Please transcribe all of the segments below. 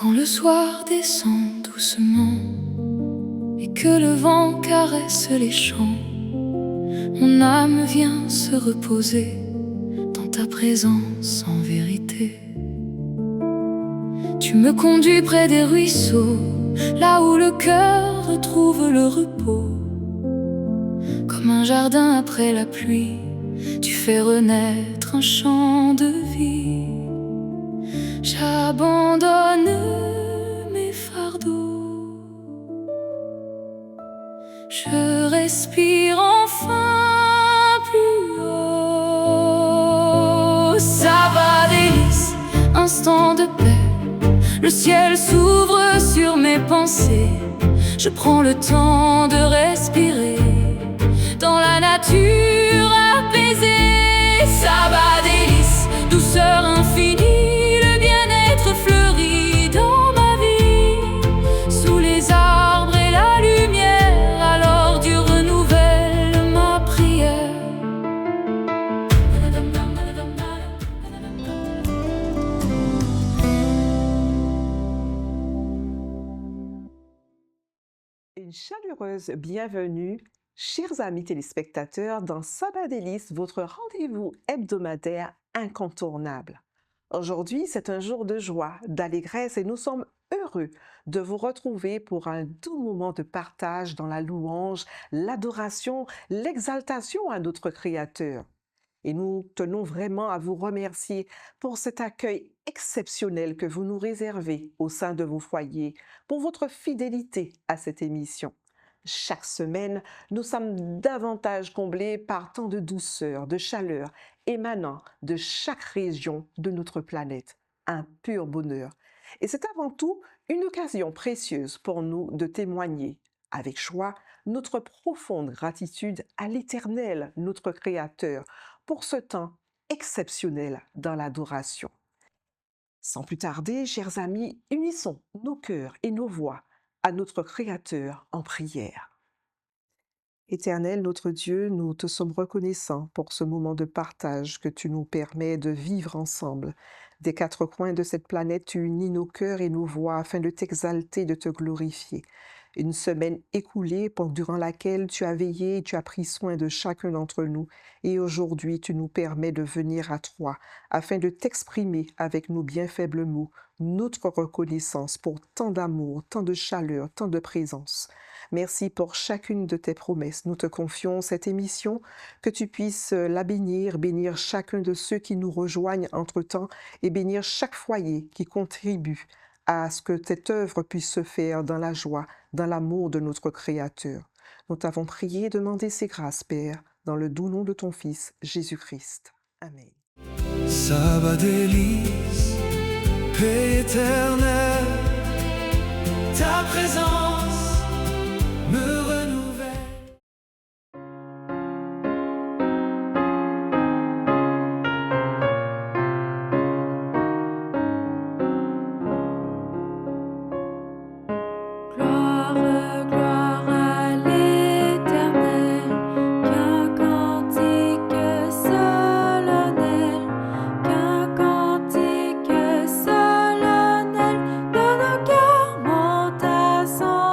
Quand le soir descend doucement et que le vent caresse les champs, mon âme vient se reposer dans ta présence en vérité. Tu me conduis près des ruisseaux, là où le cœur retrouve le repos. Comme un jardin après la pluie, tu fais renaître un champ de vie. J'abandonne mes fardeaux, je respire enfin plus haut. Ça va délice, instant de paix, le ciel s'ouvre sur mes pensées. Je prends le temps de respirer dans la nature apaisée. Ça va délice, douceur infinie, le bien-être fleurit dans ma vie. Sous les arbres et la lumière, alors Dieu renouvelle ma prière. Une chaleureuse bienvenue, chers amis téléspectateurs, dans Sabbat Délices, votre rendez-vous hebdomadaire incontournable. Aujourd'hui, c'est un jour de joie, d'allégresse et nous sommes heureux de vous retrouver pour un doux moment de partage dans la louange, l'adoration, l'exaltation à notre Créateur. Et nous tenons vraiment à vous remercier pour cet accueil exceptionnel que vous nous réservez au sein de vos foyers, pour votre fidélité à cette émission. Chaque semaine, nous sommes davantage comblés par tant de douceur, de chaleur émanant de chaque région de notre planète. Un pur bonheur. Et c'est avant tout une occasion précieuse pour nous de témoigner, avec joie, notre profonde gratitude à l'Éternel, notre Créateur, pour ce temps exceptionnel dans l'adoration. Sans plus tarder, chers amis, unissons nos cœurs et nos voix à notre Créateur en prière. Éternel, notre Dieu, nous te sommes reconnaissants pour ce moment de partage que tu nous permets de vivre ensemble. Des quatre coins de cette planète, tu unis nos cœurs et nos voix afin de t'exalter, de te glorifier. Une semaine écoulée durant laquelle tu as veillé et tu as pris soin de chacun d'entre nous. Et aujourd'hui, tu nous permets de venir à toi afin de t'exprimer avec nos bien faibles mots notre reconnaissance pour tant d'amour, tant de chaleur, tant de présence. Merci pour chacune de tes promesses. Nous te confions cette émission, que tu puisses la bénir, bénir chacun de ceux qui nous rejoignent entre-temps et bénir chaque foyer qui contribue à ce que cette œuvre puisse se faire dans la joie, dans l'amour de notre Créateur. Nous t'avons prié et demandé ces grâces, Père, dans le doux nom de ton Fils, Jésus-Christ. Amen. Sabbat délice, paix éternelle, ta présence me renouvelle. Gloire, gloire à l'Éternel, qu'un cantique solennel, qu'un cantique solennel de nos cœurs monte à son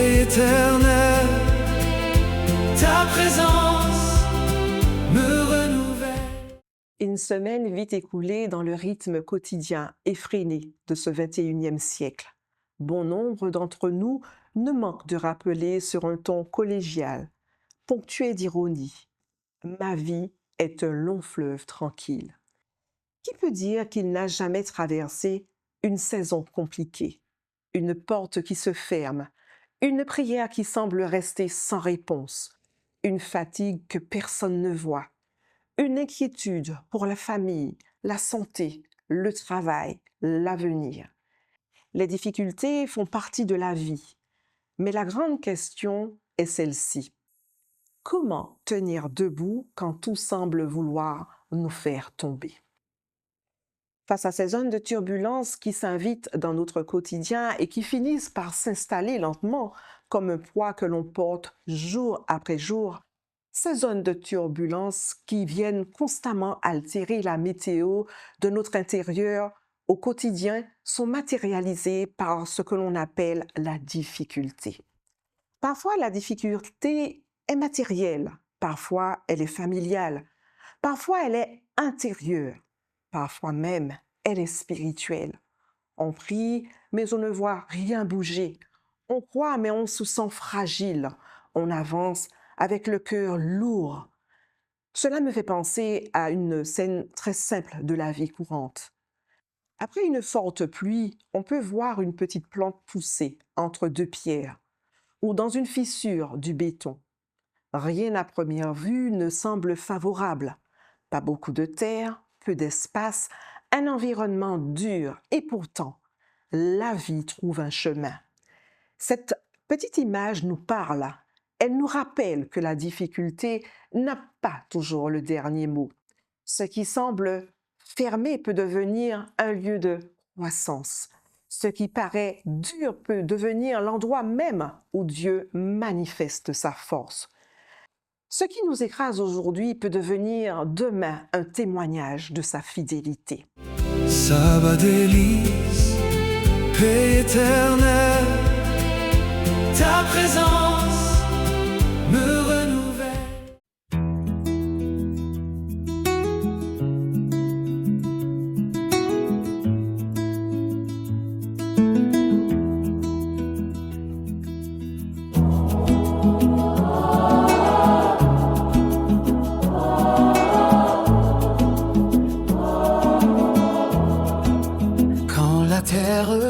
paix éternelle. Ta présence me renouvelle. Une semaine vite écoulée dans le rythme quotidien effréné de ce 21e siècle. Bon nombre d'entre nous ne manquent de rappeler sur un ton collégial, ponctué d'ironie, « Ma vie est un long fleuve tranquille ». Qui peut dire qu'il n'a jamais traversé une saison compliquée, une porte qui se ferme, une prière qui semble rester sans réponse, une fatigue que personne ne voit, une inquiétude pour la famille, la santé, le travail, l'avenir. Les difficultés font partie de la vie, mais la grande question est celle-ci. Comment tenir debout quand tout semble vouloir nous faire tomber? Face à ces zones de turbulence qui s'invitent dans notre quotidien et qui finissent par s'installer lentement comme un poids que l'on porte jour après jour, ces zones de turbulence qui viennent constamment altérer la météo de notre intérieur au quotidien sont matérialisées par ce que l'on appelle la difficulté. Parfois, la difficulté est matérielle, parfois elle est familiale, parfois elle est intérieure. Parfois même, elle est spirituelle. On prie, mais on ne voit rien bouger. On croit, mais on se sent fragile. On avance avec le cœur lourd. Cela me fait penser à une scène très simple de la vie courante. Après une forte pluie, on peut voir une petite plante pousser entre deux pierres ou dans une fissure du béton. Rien à première vue ne semble favorable. Pas beaucoup de terre, peu d'espace, un environnement dur et pourtant, la vie trouve un chemin. Cette petite image nous parle. Elle nous rappelle que la difficulté n'a pas toujours le dernier mot. Ce qui semble fermé peut devenir un lieu de croissance. Ce qui paraît dur peut devenir l'endroit même où Dieu manifeste sa force. Ce qui nous écrase aujourd'hui peut devenir demain un témoignage de sa fidélité. Sabbat délice, paix éternelle, ta présence me renouvelle.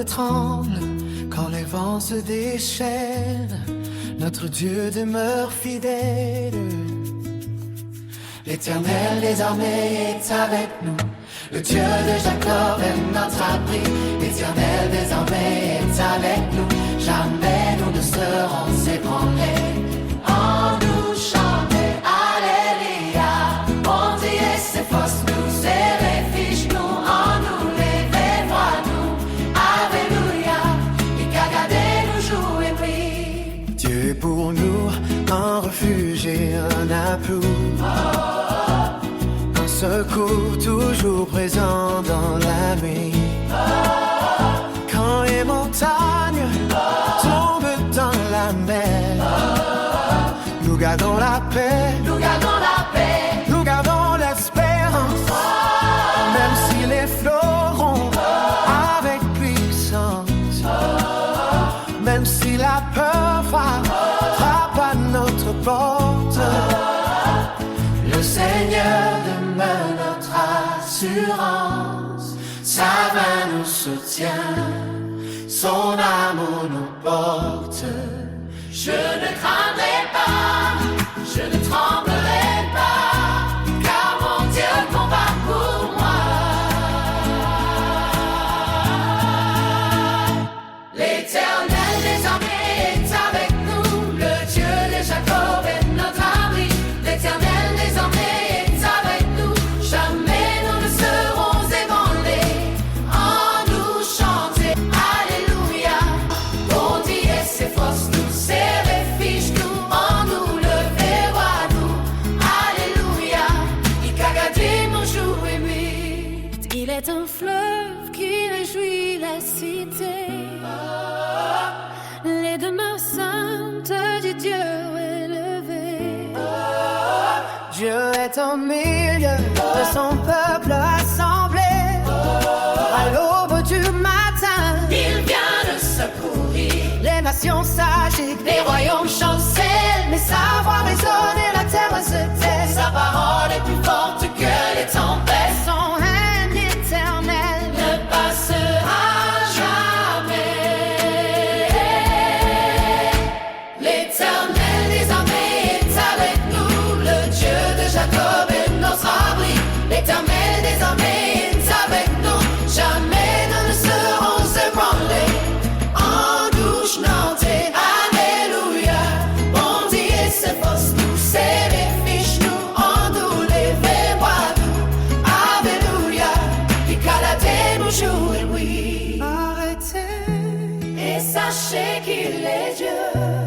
Tremble quand les vents se déchaînent, notre Dieu demeure fidèle. L'Éternel des armées est avec nous, le Dieu de Jacob est notre abri. L'Éternel des armées est avec nous, jamais nous ne serons ébranlés. En nous chanter Alléluia, bon Dieu et ses forces nous, ses refuges nous, en nous lever voix nous. Dieu est pour nous un refuge et un appui, un secours toujours présent dans la nuit. Quand les montagnes tombent dans la mer, nous gardons la paix, nous gardons la paix, nous gardons l'espérance, même si les flots rompent avec puissance, même si la peur frappe à notre porte. Le Seigneur demeure notre assurance, sa main nous soutient, son amour nous porte. Je ne craindrai pas, je ne tremblerai pas, car mon Dieu combat pour moi. L'Éternel des armées est avec nous, le Dieu de Jacob est notre abri. L'Éternel des armées est avec nous, jamais nous ne serons ébranlés. En nous chanter Alléluia, bon Dieu et ses forces nous, ses refuges nous, en nous lever à nous. Alléluia, Ikagadi mon jour et nuit. Il est un fleuve qui réjouit la cité. Les demeures saintes Dieu est au milieu de son peuple assemblé. À l'aube du matin, Il vient nous secourir. les nations s'agitent, Les royaumes chancellent, mais sa voix résonne et la terre se tait. sa parole est plus forte que les tempêtes. Son règne éternel Ne passera jamais. L'Éternel des armées est avec nous. Le Dieu de Jacob est notre abri. L'Éternel des armées est avec nous. Jamais nous ne serons ébranlés. En douche nantée, Alléluia. Bon Dieu, ses forces nous, ses refuges nous, en nous les vébois nous. Alléluia. Puis caladé nous joue et oui. arrêtez Et sachez qu'il est Dieu.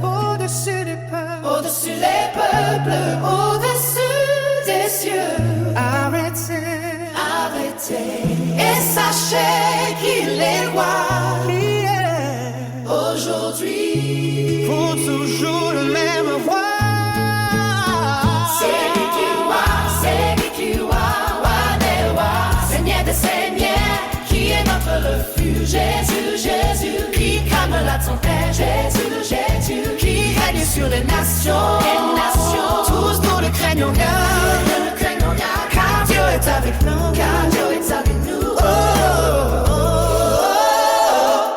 au-dessus des peuples. Au-dessus les peuples, au-dessus des cieux. Arrêtez, Arrêtez et sachez qu'il est roi. priez Aujourd'hui, pour toujours le même roi. c'est lui qui roi, c'est lui qui roi, roi des rois, Seigneur des seigneurs, qui est notre refuge. Jésus, Jésus, qui calme la tempête. Jésus, Jésus, qui règne sur les nations. Tous nous le craignons bien, car Dieu est avec nous, car Dieu est avec nous. Oh, oh, oh,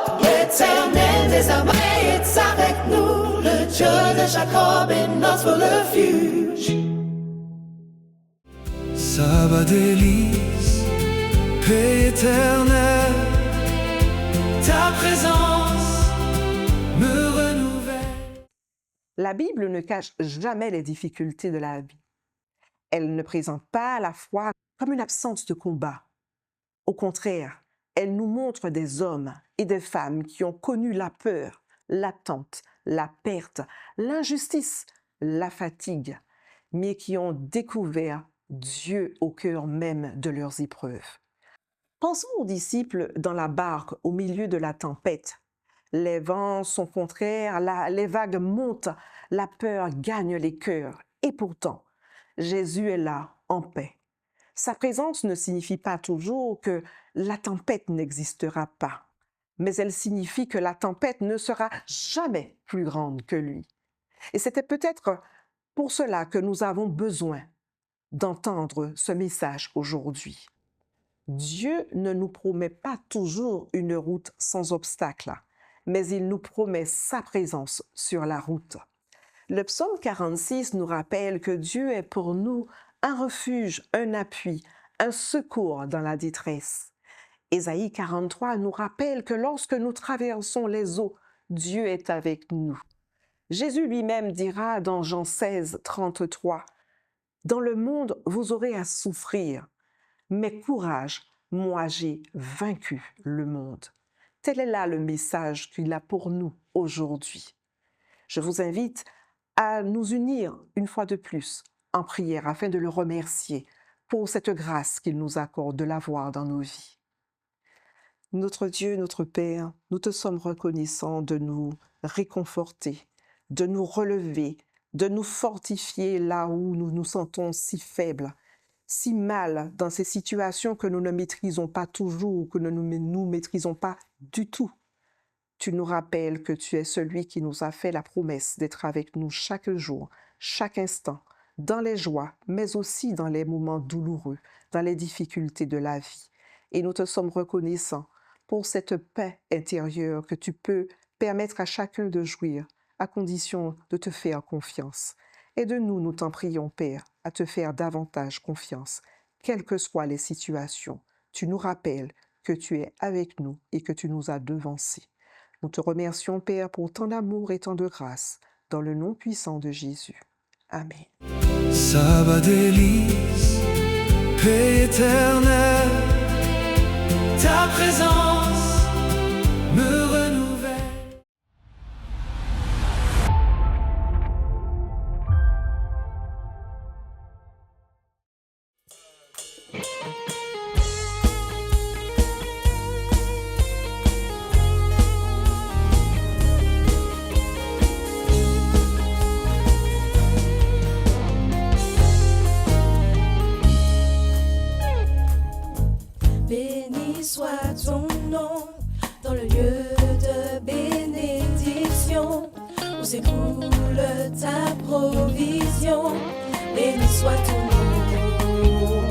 oh. L'Éternel des armées est avec nous. Le Dieu de Jacob est notre refuge. Sabbat délice, paix éternelle, ta présence me renouvelle. La Bible ne cache jamais les difficultés de la vie. Elle ne présente pas la foi comme une absence de combat. Au contraire, elle nous montre des hommes et des femmes qui ont connu la peur, l'attente, la perte, l'injustice, la fatigue, mais qui ont découvert Dieu au cœur même de leurs épreuves. Pensons aux disciples dans la barque au milieu de la tempête. Les vents sont contraires, les vagues montent, la peur gagne les cœurs. Et pourtant, Jésus est là, en paix. Sa présence ne signifie pas toujours que la tempête n'existera pas, mais elle signifie que la tempête ne sera jamais plus grande que lui. Et c'était peut-être pour cela que nous avons besoin d'entendre ce message aujourd'hui. Dieu ne nous promet pas toujours une route sans obstacle, mais il nous promet sa présence sur la route. Le psaume 46 nous rappelle que Dieu est pour nous un refuge, un appui, un secours dans la détresse. Ésaïe 43 nous rappelle que lorsque nous traversons les eaux, Dieu est avec nous. Jésus lui-même dira dans Jean 16, 33, « Dans le monde, vous aurez à souffrir, mais courage, moi j'ai vaincu le monde. » Tel est là le message qu'il a pour nous aujourd'hui. Je vous invite à nous unir une fois de plus en prière afin de le remercier pour cette grâce qu'il nous accorde de l'avoir dans nos vies. Notre Dieu, notre Père, nous te sommes reconnaissants de nous réconforter, de nous relever, de nous fortifier là où nous nous sentons si faibles, si mal dans ces situations que nous ne maîtrisons pas toujours, que nous ne maîtrisons pas du tout. Tu nous rappelles que tu es celui qui nous a fait la promesse d'être avec nous chaque jour, chaque instant, dans les joies, mais aussi dans les moments douloureux, dans les difficultés de la vie. Et nous te sommes reconnaissants pour cette paix intérieure que tu peux permettre à chacun de jouir, à condition de te faire confiance. Aide-nous, nous t'en prions, Père, à te faire davantage confiance, quelles que soient les situations. Tu nous rappelles que tu es avec nous et que tu nous as devancés. Nous te remercions, Père, pour tant d'amour et tant de grâce, dans le nom puissant de Jésus. Amen. Sabbat délice, paix éternelle, ta présence me renouvelle. s'écoule ta provision. Béni soit ton nom.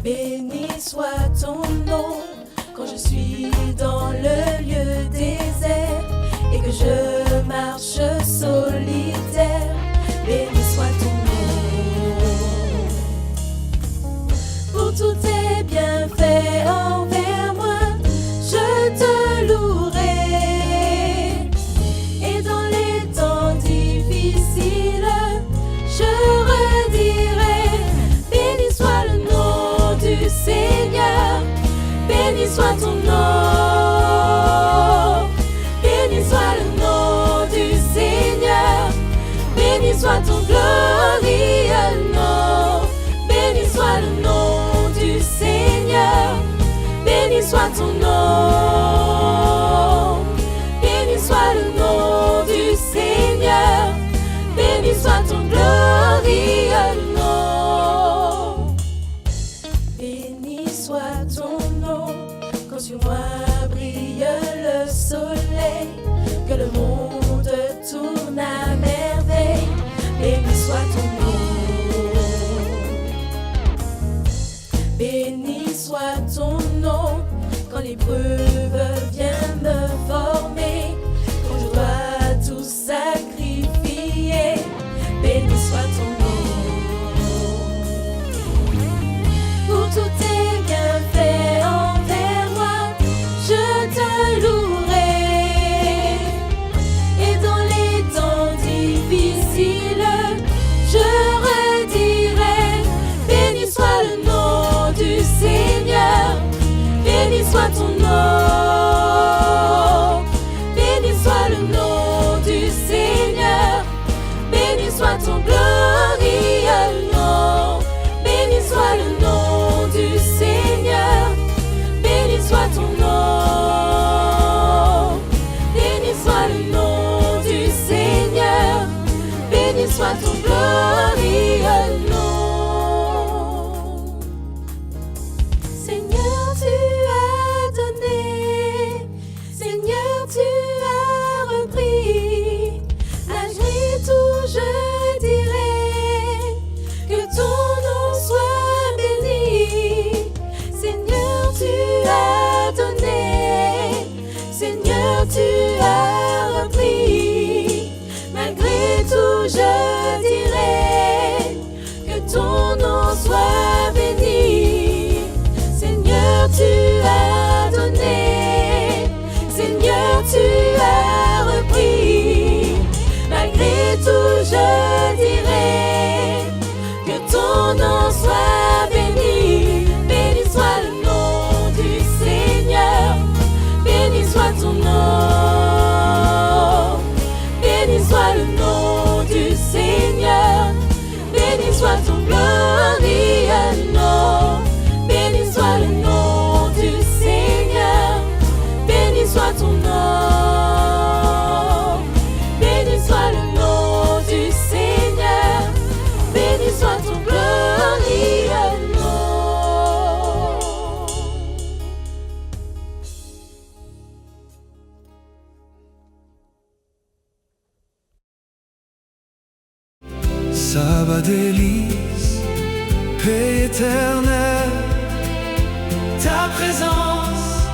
Béni soit ton nom. Quand je suis dans le lieu désert et que je marche solitaire, béni soit ton nom. Pour tous tes bienfaits envers moi, je te louerai. Et dans les temps difficiles, je redirai, béni soit le nom du Seigneur. Béni soit ton nom, béni soit le nom du Seigneur, béni soit ton glorieux nom, béni soit le nom du Seigneur, béni soit ton nom, béni soit le nom du Seigneur, béni soit ton glorieux nom, béni soit ton nom. Quand sur moi brille le soleil, que le monde tourne à merveille, béni soit ton nom. Béni soit ton nom. Quand l'épreuve vient me former, quand je dois tout sacrifier, béni soit ton nom. Pour tous tes bienfaits envers moi, je te louerai. Et dans les temps difficiles, je redirai, béni soit le nom du Seigneur, béni soit ton nom, béni soit le nom du Seigneur, béni soit ton glorieux nom, béni soit le nom du Seigneur, béni soit ton nom, béni soit le nom du Seigneur, béni soit ton glorieux nom. Seigneur, tu as donné, Seigneur, tu as repris, malgré tout je dirai que ton nom soit béni. Seigneur, tu as donné, Seigneur, tu as repris, malgré tout je dirai que ton nom soit béni. Seigneur, tu as donné, Seigneur, tu as repris, malgré tout je dirai que ton nom soit béni. Béni soit le nom du Seigneur, béni soit ton nom, béni soit le nom du Seigneur, béni soit ton glorieux nom, béni soit le nom du Seigneur, béni soit ton nom, béni soit le nom du Seigneur, béni soit ton glorieux nom. Sabbat délice, paix éternelle, ta présence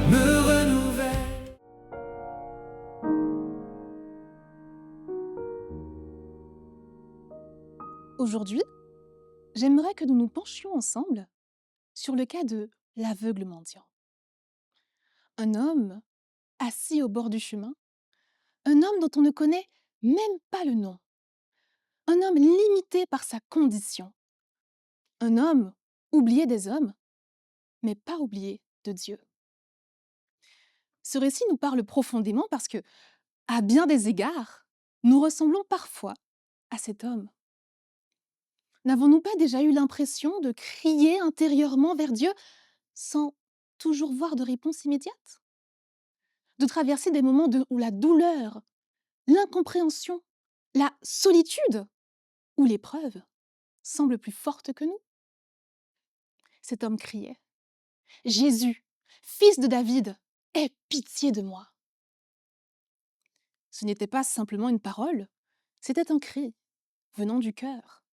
me renouvelle. Aujourd'hui, j'aimerais que nous nous penchions ensemble sur le cas de l'aveugle mendiant. Un homme assis au bord du chemin, un homme dont on ne connaît même pas le nom, un homme limité par sa condition, un homme oublié des hommes, mais pas oublié de Dieu. Ce récit nous parle profondément parce que, à bien des égards, nous ressemblons parfois à cet homme. N'avons-nous pas déjà eu l'impression de crier intérieurement vers Dieu sans toujours voir de réponse immédiate? De traverser des moments où la douleur, l'incompréhension, la solitude ou l'épreuve semblent plus fortes que nous? Cet homme criait : « Jésus, fils de David, aie pitié de moi !» Ce n'était pas simplement une parole, c'était un cri venant du cœur.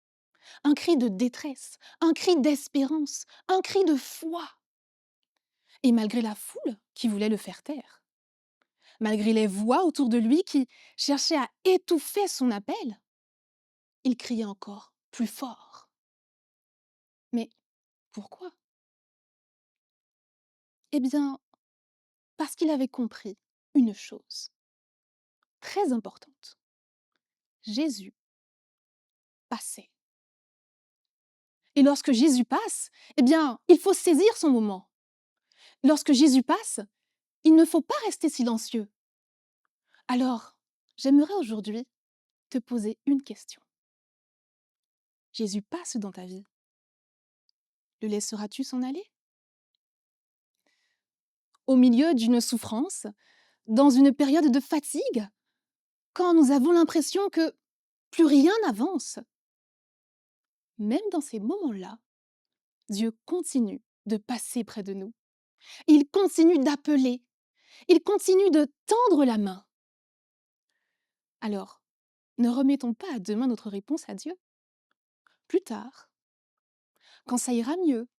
Un cri de détresse, un cri d'espérance, un cri de foi. Et malgré la foule qui voulait le faire taire, malgré les voix autour de lui qui cherchaient à étouffer son appel, il criait encore plus fort. Mais pourquoi? Eh bien, parce qu'il avait compris une chose très importante. Jésus passait. Et lorsque Jésus passe, eh bien, il faut saisir son moment. Lorsque Jésus passe, il ne faut pas rester silencieux. Alors, j'aimerais aujourd'hui te poser une question. Jésus passe dans ta vie. Le laisseras-tu s'en aller? Au milieu d'une souffrance, dans une période de fatigue, quand nous avons l'impression que plus rien n'avance, même dans ces moments-là, Dieu continue de passer près de nous. Il continue d'appeler. Il continue de tendre la main. Alors, ne remettons pas à demain notre réponse à Dieu. Plus tard, quand ça ira mieux,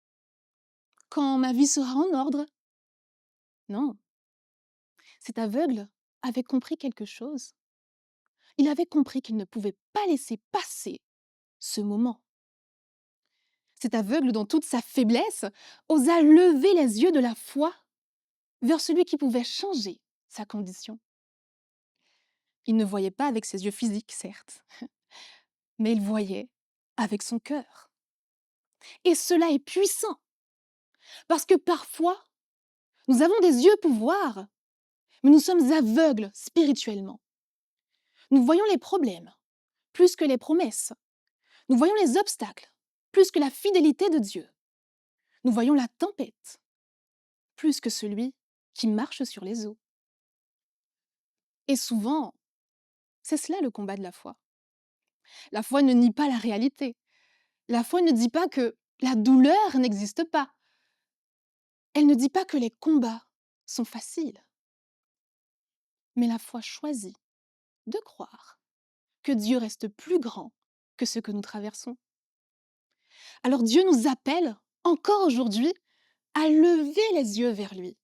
quand ma vie sera en ordre. Non, cet aveugle avait compris quelque chose. Il avait compris qu'il ne pouvait pas laisser passer ce moment. Cet aveugle, dans toute sa faiblesse, osa lever les yeux de la foi vers celui qui pouvait changer sa condition. Il ne voyait pas avec ses yeux physiques, certes, mais il voyait avec son cœur. Et cela est puissant, parce que parfois, nous avons des yeux pour voir, mais nous sommes aveugles spirituellement. Nous voyons les problèmes plus que les promesses. Nous voyons les obstacles plus que la fidélité de Dieu. Nous voyons la tempête plus que celui qui marche sur les eaux. Et souvent, c'est cela le combat de la foi. La foi ne nie pas la réalité. La foi ne dit pas que la douleur n'existe pas. Elle ne dit pas que les combats sont faciles. Mais la foi choisit de croire que Dieu reste plus grand que ce que nous traversons. Alors Dieu nous appelle encore aujourd'hui à lever les yeux vers lui.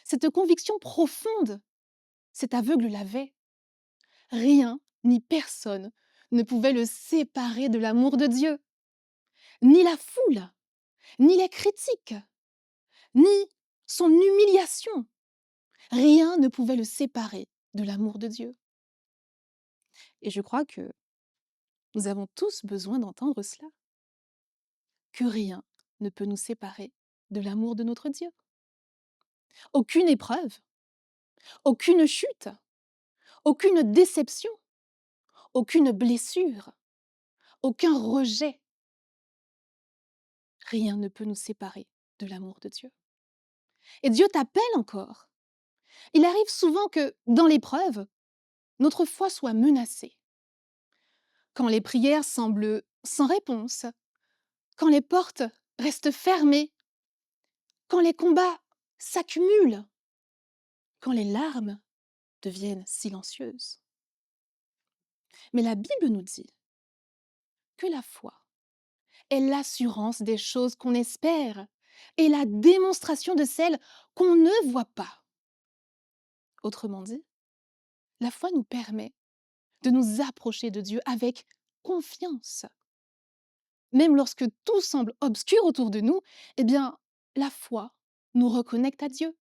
Cette conviction profonde, cet aveugle l'avait. Rien ni personne ne pouvait le séparer de l'amour de Dieu. Ni la foule, ni les critiques, ni son humiliation. Rien ne pouvait le séparer de l'amour de Dieu. Et je crois que nous avons tous besoin d'entendre cela. Que rien ne peut nous séparer de l'amour de notre Dieu. Aucune épreuve, aucune chute, aucune déception, aucune blessure, aucun rejet. Rien ne peut nous séparer de l'amour de Dieu. Et Dieu t'appelle encore. Il arrive souvent que, dans l'épreuve, notre foi soit menacée. Quand les prières semblent sans réponse, quand les portes restent fermées, quand les combats s'accumulent, quand les larmes deviennent silencieuses. Mais la Bible nous dit que la foi est l'assurance des choses qu'on espère et la démonstration de celles qu'on ne voit pas. Autrement dit, la foi nous permet de nous approcher de Dieu avec confiance. Même lorsque tout semble obscur autour de nous, eh bien, la foi nous reconnecte à Dieu.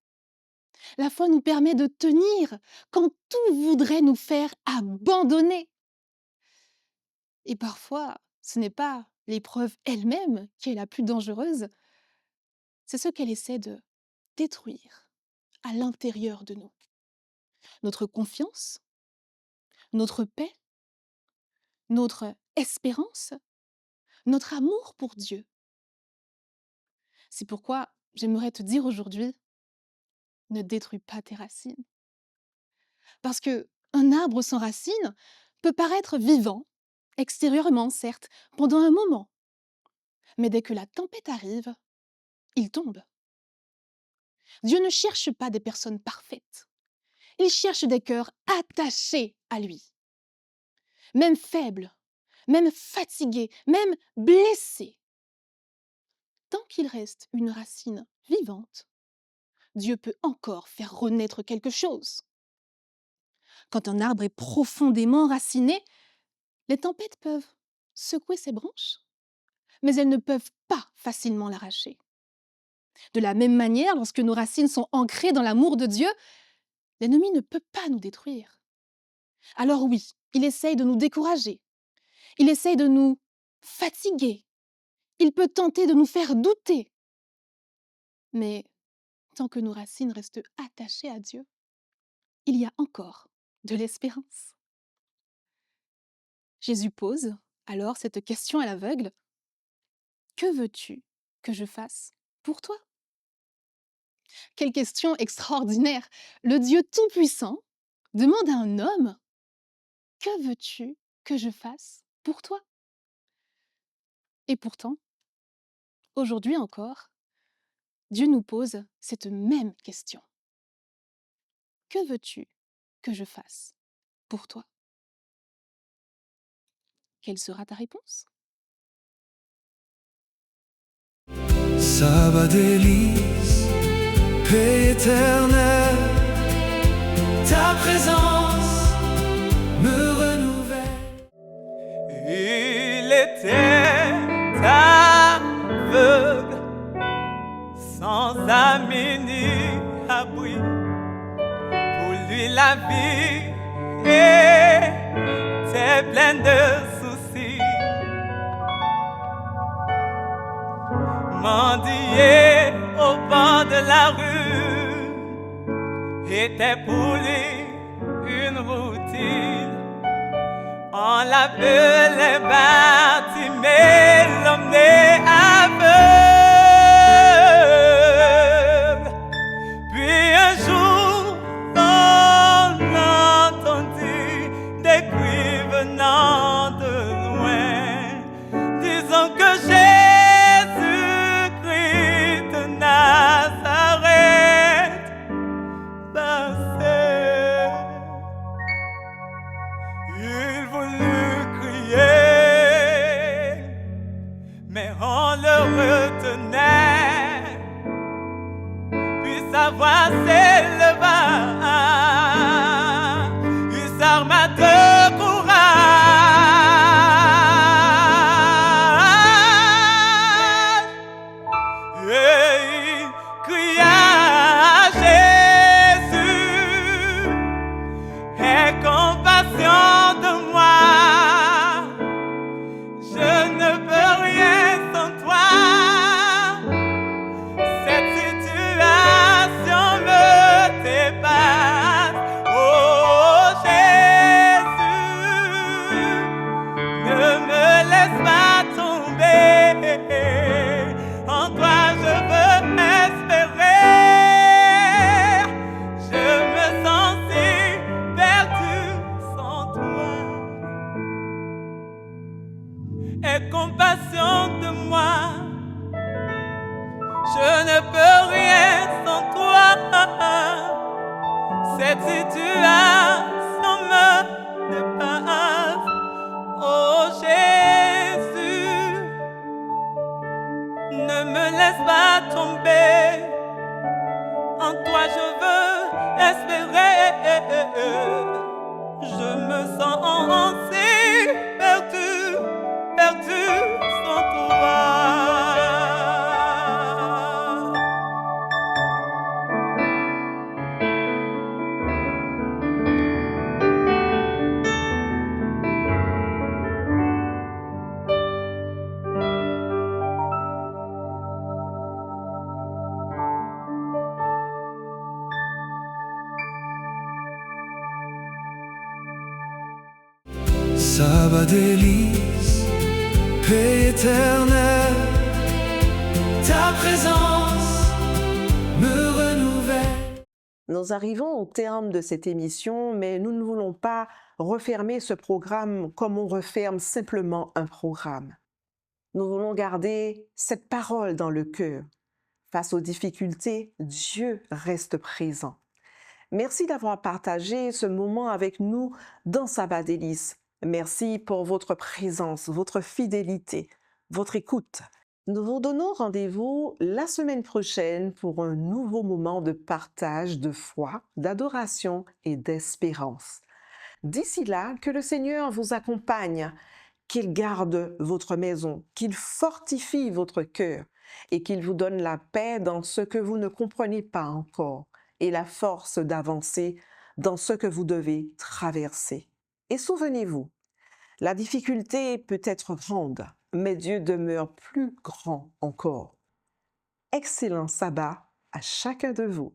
La foi nous permet de tenir quand tout voudrait nous faire abandonner. Et parfois, ce n'est pas l'épreuve elle-même qui est la plus dangereuse, c'est ce qu'elle essaie de détruire à l'intérieur de nous. Notre confiance, notre paix, notre espérance, notre amour pour Dieu. C'est pourquoi j'aimerais te dire aujourd'hui, ne détruis pas tes racines. Parce que un arbre sans racines peut paraître vivant, extérieurement certes, pendant un moment. Mais dès que la tempête arrive, il tombe. Dieu ne cherche pas des personnes parfaites. Il cherche des cœurs attachés à lui, même faibles, même fatigués, même blessés. Tant qu'il reste une racine vivante, Dieu peut encore faire renaître quelque chose. Quand un arbre est profondément enraciné, les tempêtes peuvent secouer ses branches, mais elles ne peuvent pas facilement l'arracher. De la même manière, lorsque nos racines sont ancrées dans l'amour de Dieu, l'ennemi ne peut pas nous détruire. Alors oui, il essaye de nous décourager, il essaye de nous fatiguer, il peut tenter de nous faire douter. Mais tant que nos racines restent attachées à Dieu, il y a encore de l'espérance. Jésus pose alors cette question à l'aveugle. Que veux-tu que je fasse pour toi? Quelle question extraordinaire! Le Dieu Tout-Puissant demande à un homme, que veux-tu que je fasse pour toi? Et pourtant, aujourd'hui encore, Dieu nous pose cette même question. Que veux-tu que je fasse pour toi? Quelle sera ta réponse? Sabbat délice, paix éternelle, ta présence me renouvelle. Il était aveugle, sans amis ni abri. Pour lui, la vie était pleine de soucis. Mendier au bord de la rue était pour lui une routine. On l'appelait Bartimée, l'homme né aveugle. Puis un jour, on entendit des cris venant de loin, disant que Jésus-Christ de Nazareth passait. Il voulut crier, mais on le retenait. Puis sa voix s'éleva, il s'arma de courage et il cria à Jésus, aie compassion de moi, je ne peux rien sans toi. Cette situation me dépasse. Oh Jésus, ne me laisse pas tomber. En toi je veux espérer. Je me sens si perdu sans toi. Aie compassion de moi. Je ne peux rien sans toi. Cette situation me dépasse. Oh Jésus, ne me laisse pas tomber. En toi je veux espérer. Je me sens si perdu, perdu sans toi. Sabbat délice, paix éternelle, ta présence me renouvelle. Nous arrivons au terme de cette émission, mais nous ne voulons pas refermer ce programme comme on referme simplement un programme. Nous voulons garder cette parole dans le cœur. Face aux difficultés, Dieu reste présent. Merci d'avoir partagé ce moment avec nous dans Sabbat Délices. Merci pour votre présence, votre fidélité, votre écoute. Nous vous donnons rendez-vous la semaine prochaine pour un nouveau moment de partage de foi, d'adoration et d'espérance. D'ici là, que le Seigneur vous accompagne, qu'il garde votre maison, qu'il fortifie votre cœur et qu'il vous donne la paix dans ce que vous ne comprenez pas encore et la force d'avancer dans ce que vous devez traverser. Et souvenez-vous, la difficulté peut être grande, mais Dieu demeure plus grand encore. Excellent sabbat à chacun de vous.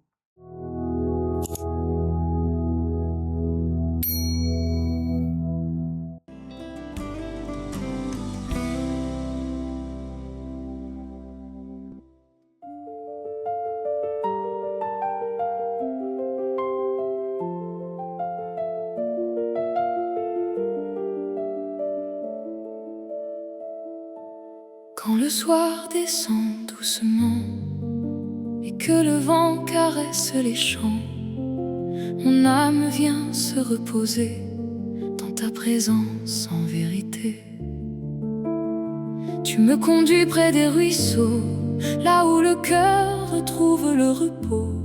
Quand le soir descend doucement et que le vent caresse les champs, mon âme vient se reposer dans ta présence en vérité. Tu me conduis près des ruisseaux, là où le cœur retrouve le repos.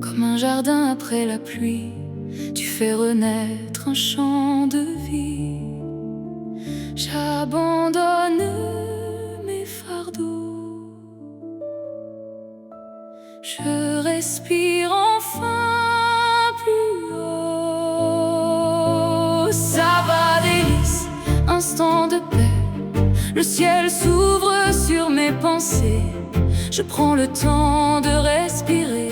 Comme un jardin après la pluie, tu fais renaître un champ de vie. J'abandonne mes fardeaux, je respire enfin plus haut. Sabbat délices, instant de paix, le ciel s'ouvre sur mes pensées. Je prends le temps de respirer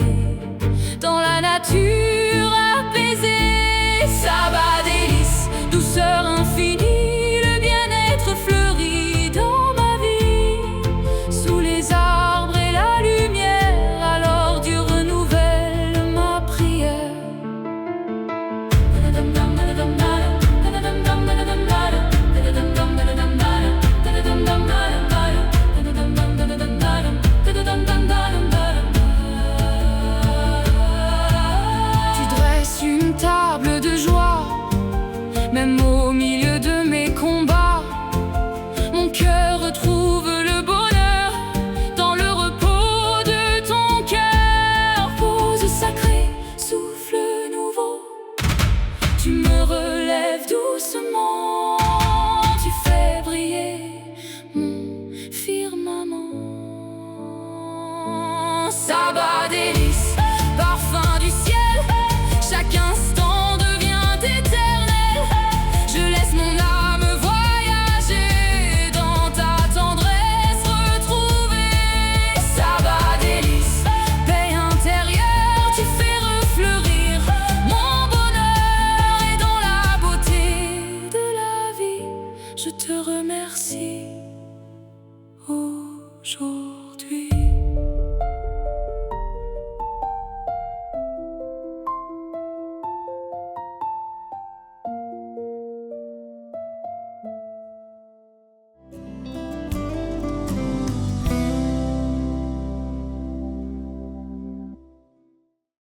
dans la nature apaisée. Sabbat délices, douceur infinie, fleurit dans ma vie, sous les arbres et la lumière, alors Dieu renouvelle ma prière. Tu dresses une table de joie, même au milieu de mes combats. Mon cœur retrouve le bonheur dans le repos de ton cœur. Pause sacrée, souffle nouveau, tu me relèves doucement.